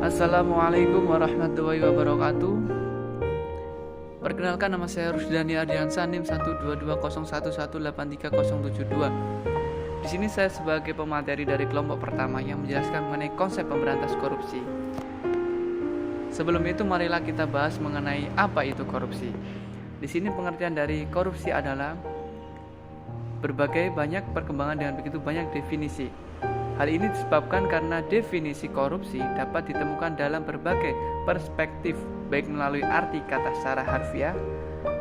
Assalamualaikum warahmatullahi wabarakatuh. Perkenalkan, nama saya Rusdani Ardiansa, NIM 12201183072. Di sini saya sebagai pemateri dari kelompok pertama yang menjelaskan mengenai konsep pemberantas korupsi. Sebelum itu, marilah kita bahas mengenai apa itu korupsi. Di sini pengertian dari korupsi adalah berbagai banyak perkembangan dengan begitu banyak definisi. Hal ini disebabkan karena definisi korupsi dapat ditemukan dalam berbagai perspektif, baik melalui arti kata secara harfiah,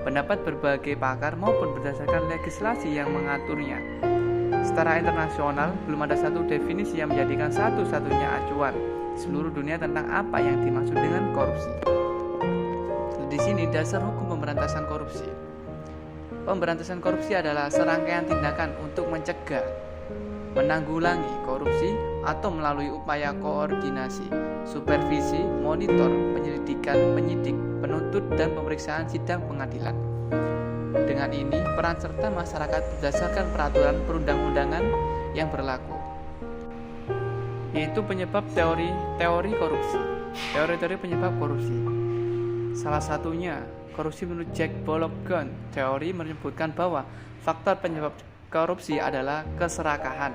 pendapat berbagai pakar maupun berdasarkan legislasi yang mengaturnya. Secara internasional, belum ada satu definisi yang menjadikan satu-satunya acuan di seluruh dunia tentang apa yang dimaksud dengan korupsi. Di sini dasar hukum pemberantasan korupsi. Pemberantasan korupsi adalah serangkaian tindakan untuk mencegah, menanggulangi korupsi atau melalui upaya koordinasi, supervisi, monitor, penyelidikan, penyidik, penuntut, dan pemeriksaan sidang pengadilan. Dengan ini, peran serta masyarakat berdasarkan peraturan perundang-undangan yang berlaku, yaitu penyebab teori korupsi. Teori-teori penyebab korupsi. Salah satunya, korupsi menurut Jack Bologhn. Teori menyebutkan bahwa faktor penyebab korupsi adalah keserakahan,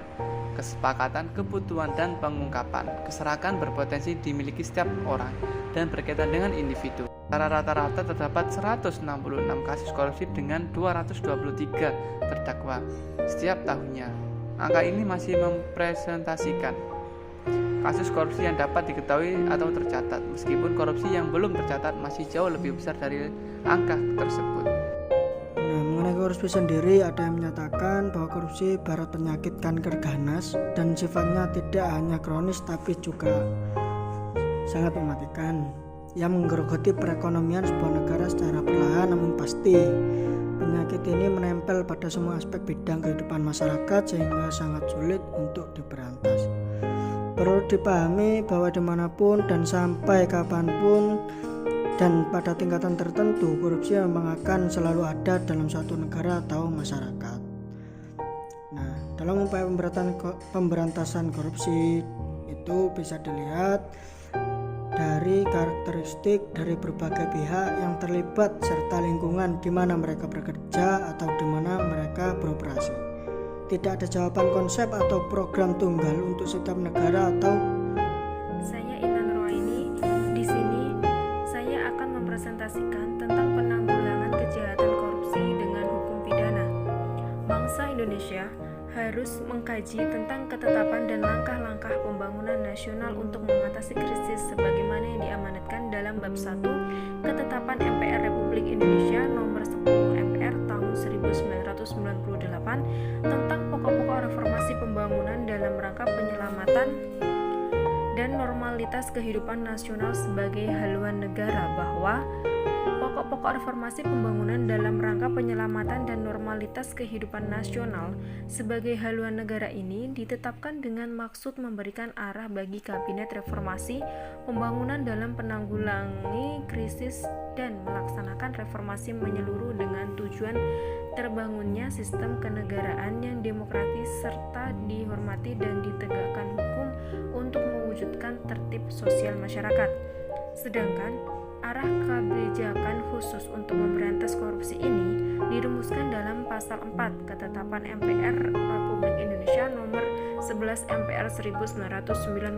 kesepakatan, kebutuhan, dan pengungkapan. Keserakahan berpotensi dimiliki setiap orang dan berkaitan dengan individu. Secara rata-rata terdapat 166 kasus korupsi dengan 223 terdakwa setiap tahunnya. Angka ini masih mempresentasikan kasus korupsi yang dapat diketahui atau tercatat, meskipun korupsi yang belum tercatat masih jauh lebih besar dari angka tersebut. Mengenai korupsi sendiri, ada yang menyatakan bahwa korupsi ibarat penyakit kanker ganas dan sifatnya tidak hanya kronis tapi juga sangat mematikan yang menggerogoti perekonomian sebuah negara secara perlahan namun pasti. Penyakit ini menempel pada semua aspek bidang kehidupan masyarakat sehingga sangat sulit untuk diberantas. Perlu dipahami bahwa dimanapun dan sampai kapanpun dan pada tingkatan tertentu, korupsi memang akan selalu ada dalam suatu negara atau masyarakat. Nah, dalam upaya pemberantasan korupsi itu bisa dilihat dari karakteristik dari berbagai pihak yang terlibat serta lingkungan di mana mereka bekerja atau di mana mereka beroperasi. Tidak ada jawaban konsep atau program tunggal untuk setiap negara atau. Saya Intan Roaini. Di sini saya akan mempresentasikan tentang penanggulangan kejahatan korupsi dengan hukum pidana. Bangsa Indonesia harus mengkaji tentang ketetapan dan langkah-langkah pembangunan nasional untuk mengatasi krisis sebagaimana yang diamanatkan dalam bab 1 Ketetapan MPR Republik Indonesia nomor 10 MPR tahun 1998 tentang pokok-pokok reformasi pembangunan dalam rangka penyelamatan dan normalitas kehidupan nasional sebagai haluan negara, bahwa pokok-pokok reformasi pembangunan dalam rangka penyelamatan dan normalitas kehidupan nasional sebagai haluan negara ini ditetapkan dengan maksud memberikan arah bagi Kabinet Reformasi Pembangunan dalam penanggulangi krisis dan melaksanakan reformasi menyeluruh dengan tujuan terbangunnya sistem kenegaraan yang demokratis serta dihormati dan ditegakkan hukum untuk mewujudkan tertib sosial masyarakat. Sedangkan arah kebijakan khusus untuk memberantas korupsi ini dirumuskan dalam pasal 4 Ketetapan MPR Republik Indonesia nomor 11 MPR 1998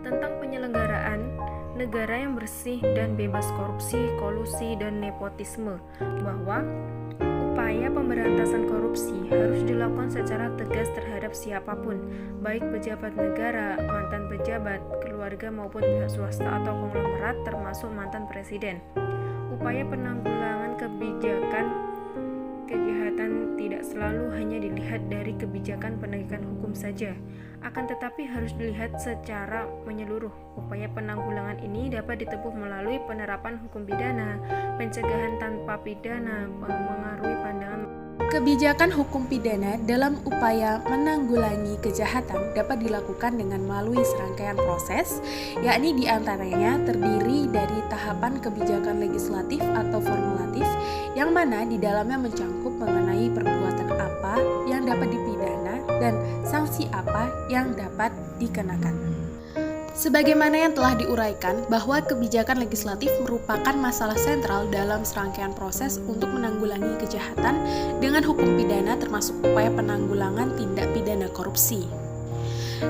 tentang penyelenggaraan negara yang bersih dan bebas korupsi, kolusi, dan nepotisme, bahwa upaya pemberantasan korupsi harus dilakukan secara tegas terhadap siapapun, baik pejabat negara, mantan pejabat, keluarga maupun pihak swasta atau konglomerat termasuk mantan presiden. Upaya penanggulangan kejahatan tidak selalu hanya dilihat dari kebijakan penegakan hukum saja, akan tetapi harus dilihat secara menyeluruh. Upaya penanggulangan ini dapat ditempuh melalui penerapan hukum pidana, pencegahan tanpa pidana, mengaruhi pandangan. Kebijakan hukum pidana dalam upaya menanggulangi kejahatan dapat dilakukan dengan melalui serangkaian proses, yakni diantaranya terdiri dari tahapan kebijakan legislatif atau formulatif, yang mana di dalamnya mencangkup mengenai perbuatan apa yang dapat dipidana dan sanksi apa yang dapat dikenakan. Sebagaimana yang telah diuraikan bahwa kebijakan legislatif merupakan masalah sentral dalam serangkaian proses untuk menanggulangi kejahatan dengan hukum pidana termasuk upaya penanggulangan tindak pidana korupsi.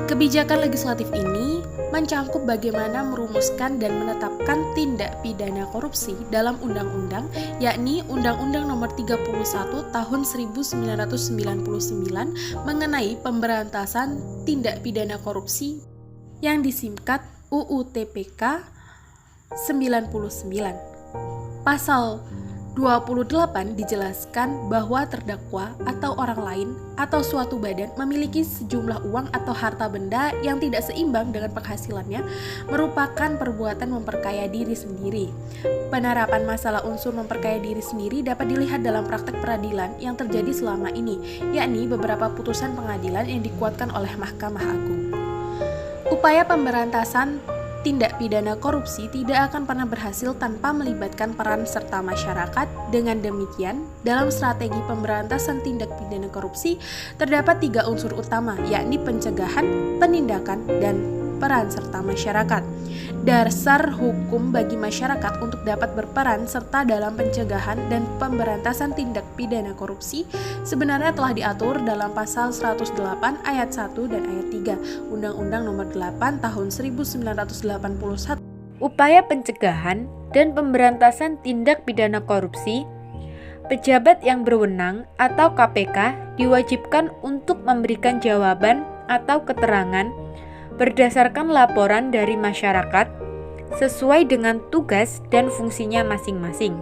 Kebijakan legislatif ini mencangkup bagaimana merumuskan dan menetapkan tindak pidana korupsi dalam undang-undang, yakni Undang-Undang Nomor 31 Tahun 1999 mengenai pemberantasan tindak pidana korupsi yang disingkat UU TPK 99. Pasal 28 dijelaskan bahwa terdakwa atau orang lain atau suatu badan memiliki sejumlah uang atau harta benda yang tidak seimbang dengan penghasilannya merupakan perbuatan memperkaya diri sendiri. Penerapan masalah unsur memperkaya diri sendiri dapat dilihat dalam praktek peradilan yang terjadi selama ini, yakni beberapa putusan pengadilan yang dikuatkan oleh Mahkamah Agung. Upaya pemberantasan tindak pidana korupsi tidak akan pernah berhasil tanpa melibatkan peran serta masyarakat. Dengan demikian, dalam strategi pemberantasan tindak pidana korupsi terdapat 3 unsur utama, yakni pencegahan, penindakan, dan peran serta masyarakat. Dasar hukum bagi masyarakat untuk dapat berperan serta dalam pencegahan dan pemberantasan tindak pidana korupsi sebenarnya telah diatur dalam pasal 108 ayat 1 dan ayat 3 Undang-Undang Nomor 8 Tahun 1981. Upaya pencegahan dan pemberantasan tindak pidana korupsi, pejabat yang berwenang atau KPK diwajibkan untuk memberikan jawaban atau keterangan berdasarkan laporan dari masyarakat sesuai dengan tugas dan fungsinya masing-masing.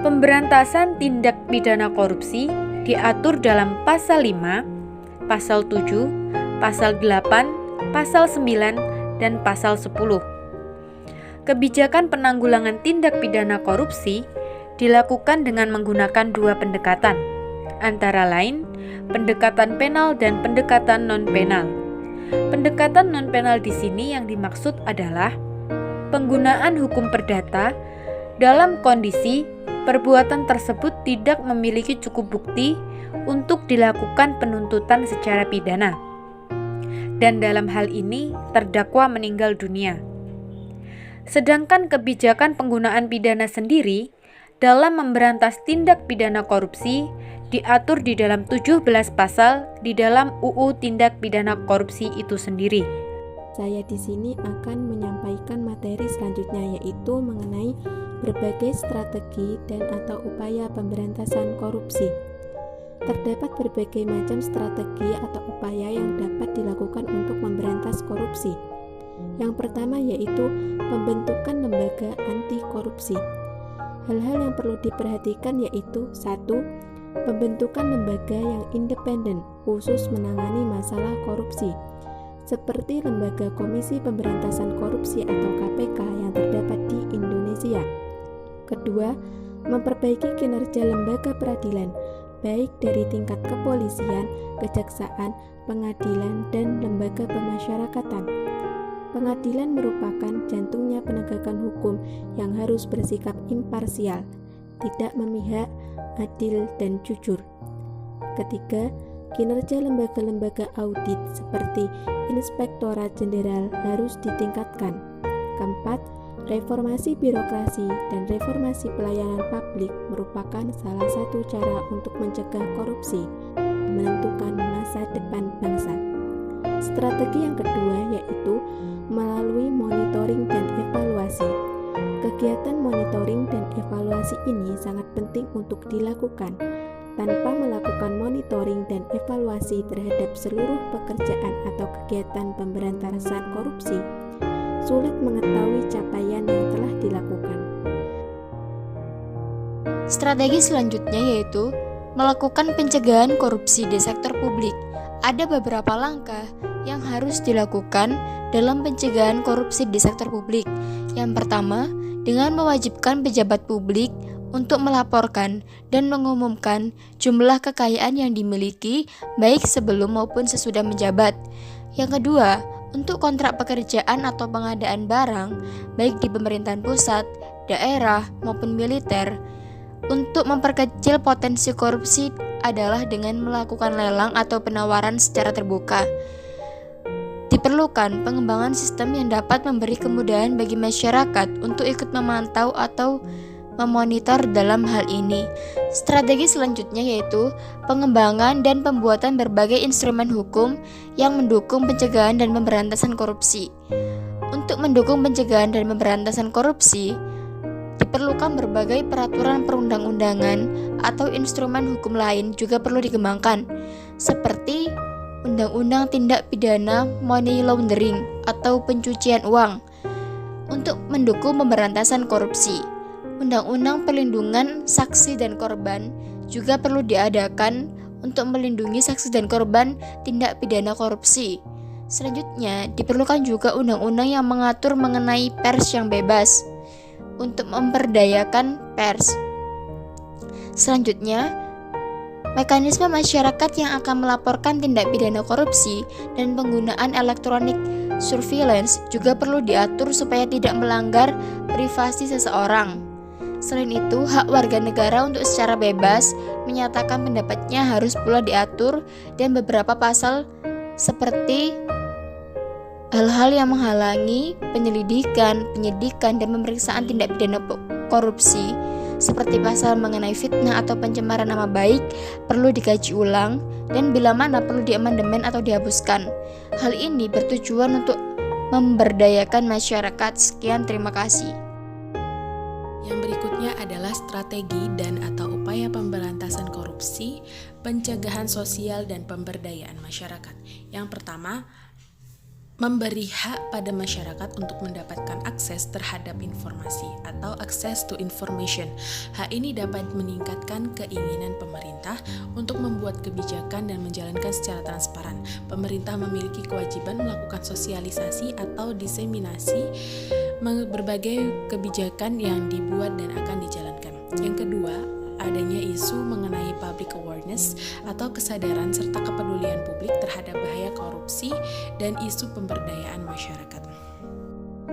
Pemberantasan tindak pidana korupsi diatur dalam pasal 5, pasal 7, pasal 8, pasal 9, dan pasal 10. Kebijakan penanggulangan tindak pidana korupsi dilakukan dengan menggunakan 2 pendekatan, antara lain pendekatan penal dan pendekatan non-penal. Pendekatan non-penal di sini yang dimaksud adalah penggunaan hukum perdata dalam kondisi perbuatan tersebut tidak memiliki cukup bukti untuk dilakukan penuntutan secara pidana, dan dalam hal ini terdakwa meninggal dunia. Sedangkan kebijakan penggunaan pidana sendiri dalam memberantas tindak pidana korupsi diatur di dalam 17 pasal di dalam UU Tindak Pidana Korupsi itu sendiri. Saya di sini akan menyampaikan materi selanjutnya, yaitu mengenai berbagai strategi dan atau upaya pemberantasan korupsi. Terdapat berbagai macam strategi atau upaya yang dapat dilakukan untuk memberantas korupsi. Yang pertama yaitu pembentukan lembaga anti korupsi. Hal-hal yang perlu diperhatikan yaitu 1. Pembentukan lembaga yang independen khusus menangani masalah korupsi, seperti Lembaga Komisi Pemberantasan Korupsi atau KPK yang terdapat di Indonesia. Kedua, memperbaiki kinerja lembaga peradilan, baik dari tingkat kepolisian, kejaksaan, pengadilan, dan lembaga pemasyarakatan. Pengadilan merupakan jantungnya penegakan hukum yang harus bersikap imparsial, tidak memihak, adil, dan jujur. Ketiga, kinerja lembaga-lembaga audit seperti Inspektorat Jenderal harus ditingkatkan. Keempat, reformasi birokrasi dan reformasi pelayanan publik merupakan salah satu cara untuk mencegah korupsi, menentukan masa depan bangsa. Strategi yang kedua yaitu melalui monitoring dan evaluasi. Kegiatan monitoring dan evaluasi ini sangat penting untuk dilakukan. Tanpa melakukan monitoring dan evaluasi terhadap seluruh pekerjaan atau kegiatan pemberantasan korupsi, sulit mengetahui capaian yang telah dilakukan. Strategi selanjutnya yaitu melakukan pencegahan korupsi di sektor publik. Ada beberapa langkah yang harus dilakukan dalam pencegahan korupsi di sektor publik. Yang pertama, dengan mewajibkan pejabat publik untuk melaporkan dan mengumumkan jumlah kekayaan yang dimiliki baik sebelum maupun sesudah menjabat. Yang kedua, untuk kontrak pekerjaan atau pengadaan barang baik di pemerintahan pusat, daerah maupun militer. Untuk memperkecil potensi korupsi adalah dengan melakukan lelang atau penawaran secara terbuka. Diperlukan pengembangan sistem yang dapat memberi kemudahan bagi masyarakat untuk ikut memantau atau memonitor dalam hal ini. Strategi selanjutnya yaitu pengembangan dan pembuatan berbagai instrumen hukum yang mendukung pencegahan dan pemberantasan korupsi. Untuk mendukung pencegahan dan pemberantasan korupsi, diperlukan berbagai peraturan perundang-undangan atau instrumen hukum lain juga perlu dikembangkan, seperti Undang-Undang Tindak Pidana Money Laundering atau pencucian uang untuk mendukung pemberantasan korupsi. Undang-Undang Perlindungan Saksi dan Korban juga perlu diadakan untuk melindungi saksi dan korban tindak pidana korupsi. Selanjutnya, diperlukan juga undang-undang yang mengatur mengenai pers yang bebas untuk memberdayakan pers. Selanjutnya, mekanisme masyarakat yang akan melaporkan tindak pidana korupsi dan penggunaan elektronik surveillance juga perlu diatur supaya tidak melanggar privasi seseorang. Selain itu, hak warga negara untuk secara bebas menyatakan pendapatnya harus pula diatur, dan beberapa pasal seperti hal-hal yang menghalangi penyelidikan, penyidikan, dan pemeriksaan tindak pidana korupsi seperti pasal mengenai fitnah atau pencemaran nama baik perlu dikaji ulang, dan bila mana perlu diamandemen atau dihapuskan. Hal ini bertujuan untuk memberdayakan masyarakat. Sekian, terima kasih. Yang berikutnya adalah strategi dan atau upaya pemberantasan korupsi, pencegahan sosial dan pemberdayaan masyarakat. Yang pertama, memberi hak pada masyarakat untuk mendapatkan akses terhadap informasi atau access to information. Hak ini dapat meningkatkan keinginan pemerintah untuk membuat kebijakan dan menjalankan secara transparan. Pemerintah memiliki kewajiban melakukan sosialisasi atau diseminasi berbagai kebijakan yang dibuat dan akan dijalankan. Yang kedua, adanya isu mengenai public awareness atau kesadaran serta kepedulian publik terhadap bahaya korupsi dan isu pemberdayaan masyarakat.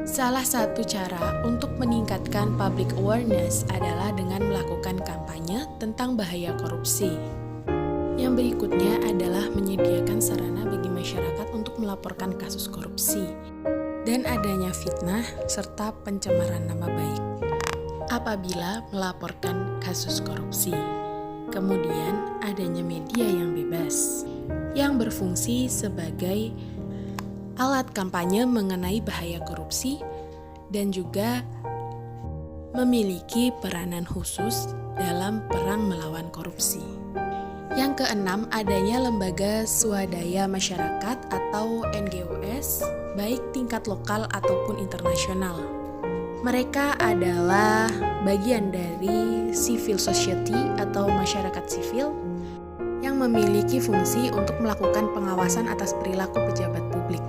Salah satu cara untuk meningkatkan public awareness adalah dengan melakukan kampanye tentang bahaya korupsi. Yang berikutnya adalah menyediakan sarana bagi masyarakat untuk melaporkan kasus korupsi dan adanya fitnah serta pencemaran nama baik apabila melaporkan kasus korupsi. Kemudian adanya media yang bebas yang berfungsi sebagai alat kampanye mengenai bahaya korupsi dan juga memiliki peranan khusus dalam perang melawan korupsi. Yang keenam, adanya lembaga swadaya masyarakat atau NGOs, baik tingkat lokal ataupun internasional. Mereka adalah bagian dari civil society atau masyarakat sipil yang memiliki fungsi untuk melakukan pengawasan atas perilaku pejabat publik.